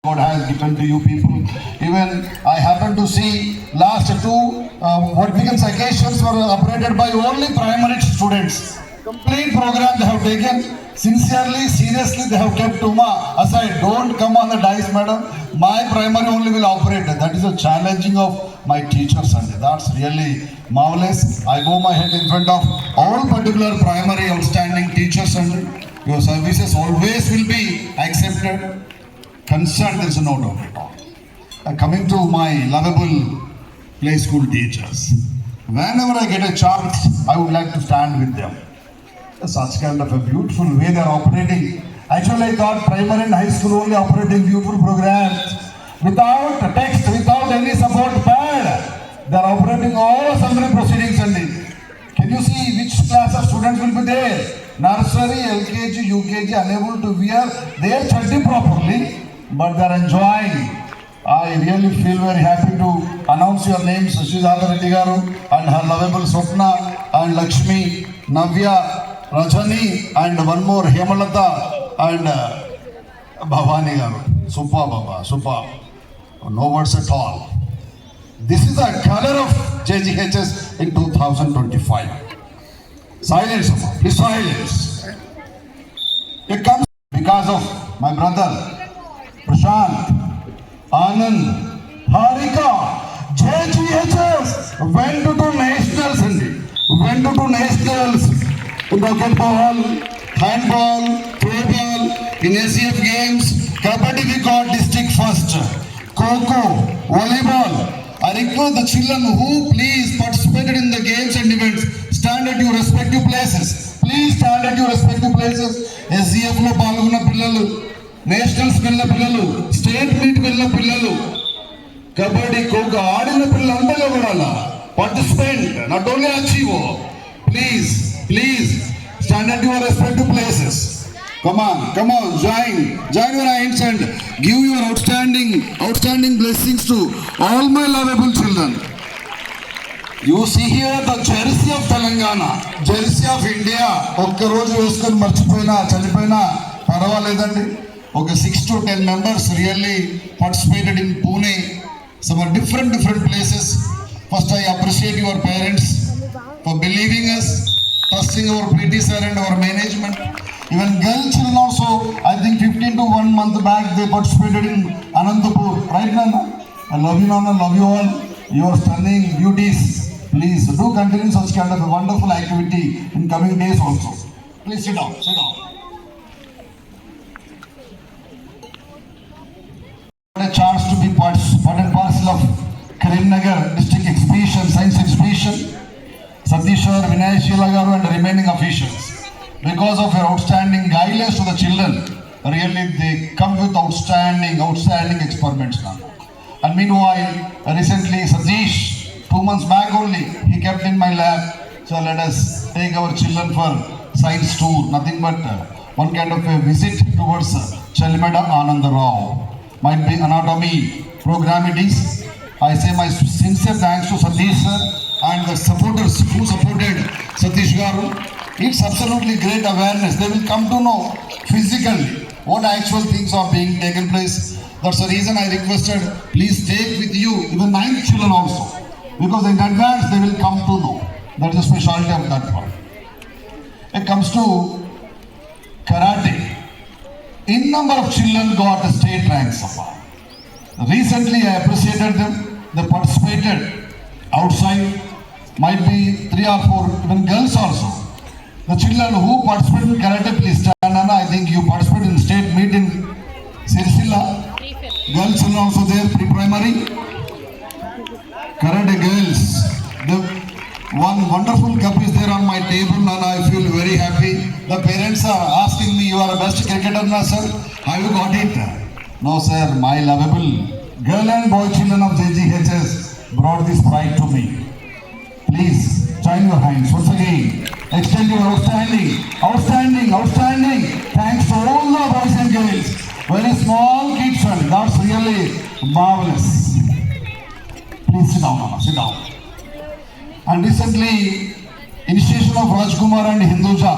God has given to you people. Even I happen to see last two what becomes occasions were operated by only primary students. Complete program they have taken sincerely, seriously. They have kept Uma aside. Don't come on the dice, madam. My primary only will operate. That is a challenging of my teachers, and that's really marvelous. I bow my head in front of all particular primary outstanding teachers, and your services always will be accepted. Concern, there is no doubt at all. Coming to my lovable play school teachers, whenever I get a chance, I would like to stand with them. Such kind of a beautiful way they are operating. Actually, I thought primary and high school only operating beautiful programs without text, without any support pad. They are operating all assembly proceedings only. Can you see which class of students will be there? Nursery, LKG, UKG, unable to wear their chaddi properly, but they are enjoying. I really feel very happy to announce your names, Sridhar Reddy Garu and her lovable Swapna and Lakshmi, Navya, Rajani, and one more Hemalata and Bhavani Garu. Super Baba, super. No words at all. This is the color of JGHS in 2025. Silence, please silence. It comes because of my brother Prashant, Anand, Harika. JGHS went to nationals and went to nationals in racquetball, handball, throwball, in ACF games. Kabaddi we got district first. Kho-kho, volleyball. I request the children who please participated in the games and events, stand at your respective places. Please stand at your respective places. SGF lo palgonna pillalu, nationals వెళ్ళిన పిల్లలు, state meet వెళ్ళిన పిల్లలు, కబడ్డీ ఖోఖో ఆడిన పిల్లలు అందరూ కూడా participate, not only achieve. Please stand at your respective places. Come on, join your hands and give your outstanding blessings to all my lovable children. You see here the jersey of Telangana, jersey of India. ఒక్క రోజు వేసుకొని మర్చిపోయినా చనిపోయినా పర్వాలేదండి. Okay, 6 to 10 members really participated in Pune, some different places. First, I appreciate your parents for believing us, trusting our PT sir and our management. Even girl children also, I think 15 to 1 month back, they participated in Anantapur. Right, Nana? I love you, Nana. Love you all. You are stunning beauties. Please do continue such kind of a wonderful activity in coming days also. Please sit down. A chance to be part and parcel of Karimnagar district exhibition, science exhibition. Satish sir, Vinay Sheela Garu and the remaining officials. Because of your outstanding guidance to the children, really they come with outstanding experiments now. And meanwhile, recently Satish, 2 months back only, he kept in my lab. So let us take our children for science tour. Nothing but one kind of a visit towards Chalimada Ananda Rao. Might be anatomy program it is. I say my sincere thanks to Satish sir and the supporters who supported Satish Garu. It's absolutely great awareness. They will come to know physically what actual things are being taken place. That's the reason I requested, please take with you even 9 children also. Because in advance they will come to know. That's the specialty of that one. It comes to karate. In number of children got a state rank so far. Recently I appreciated them. They participated outside. Might be 3 or 4 even girls also. The children who participate in karate, please stand. Anna, I think you participate in state meet in Sirsila. Girls children also there, pre-primary. Karate girls. The one wonderful cup is there on my table and I feel very happy. The parents are asking me, you are the best cricketer now, sir. Have you got it? No, sir. My lovable girl and boy children of JGHS brought this pride to me. Please join your hands once again. Extend your outstanding thanks to all the boys and girls. Very small kids, and that's really marvelous. Please sit down, Mama. Sit down. And recently, initiation of Rajkumar and Hinduja,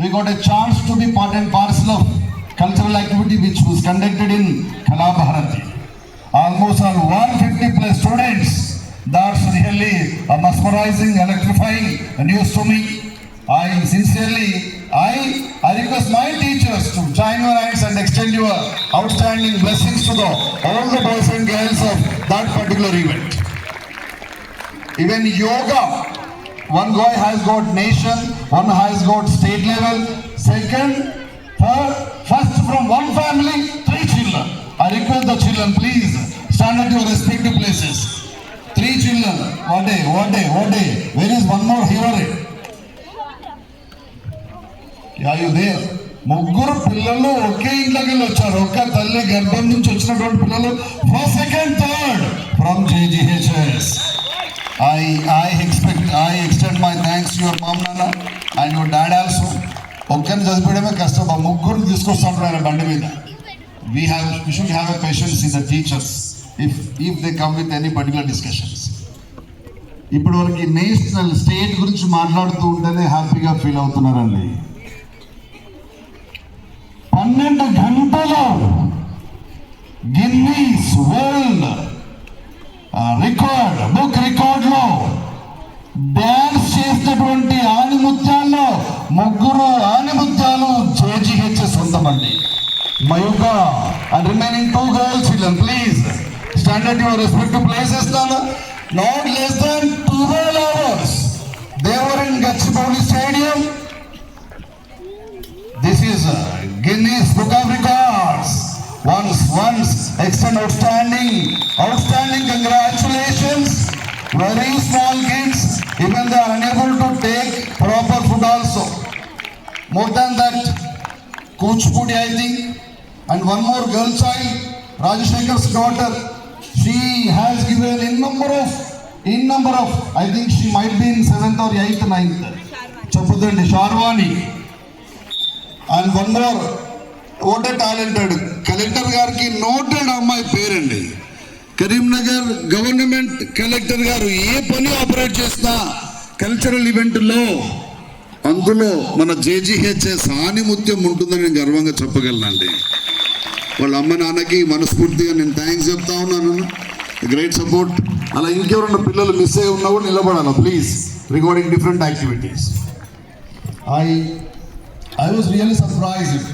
we got a chance to be part and parcel of cultural activity which was conducted in Kalabharat. those are 150 plus students. That's really mesmerizing, electrifying news to me. I sincerely, I request my teachers to join your hands and extend your outstanding blessings to all the boys and girls of that particular event. Even yoga, one guy has got nation, one has got state level, second, third, first from one family, 3 children. I request the children, please stand at your respective places. 3 children. What day? Where is one more here? Are you there? ముగ్గురు పిల్లలు ఒకే ఇంట్లోకి వెళ్ళి వచ్చారు. ఒక్క తల్లి గర్భం నుంచి వచ్చినటువంటి పిల్లలు first, second, third from JGHS. I extend my thanks to your mom, Nana, and your dad also. ఒక్కరిని చదివేయడమే కష్టం. ఆ ముగ్గురు తీసుకొస్తుంటారు ఆయన బండి మీద. We should have a patience in the teachers if they come with any particular discussions. ఇప్పటి వరకు national state గురించి మాట్లాడుతూ ఉంటేనే హ్యాపీగా ఫీల్ అవుతున్నారండి. 12 గంటలు గిన్నీస్ వరల్డ్ బుక్ రికార్డ్ లో డాన్స్ చేసినటువంటి ఆణిముత్యాల్లో 3 ఆణిముత్యాలు JGHS సొంతమండి. Mayuga and remaining 2 girls, children, please stand at your respective places. Not less than 12 hours they were in Gachibowli Stadium. This is Guinness Book of Records. Once extend outstanding congratulations. Very small kids, even they are unable to take proper food also. More than that, Kuchipudi, I think, and one more girl child, Rajashekhar's daughter, she has given in number of, I think she might be in 7th or 8th, 9th. Chappudandi, Sharwani. And one more, what a talented collector garki noted అమ్మాయి పేరండి. Karimnagar government collector గారు ఏ పని operate చేసినా cultural ఈవెంట్లో అందులో మన JGHS ఆణిముత్యం ఉంటుందని నేను గర్వంగా చెప్పగలనండి. వాళ్ళ అమ్మ నాన్నకి మనస్ఫూర్తిగా నేను థ్యాంక్స్ చెప్తా ఉన్నాను. Great support. అలా ఇంకెవరన్నా పిల్లలు మిస్ అయ్యి ఉన్నా కూడా నిలబడాలి please, regarding different activities. I was really surprised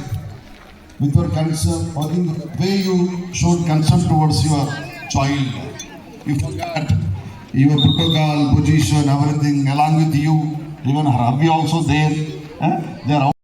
with your concern, or in the way you showed concern towards your child. You forgot your protocol, position, everything along with you. Even Ravi also there. They are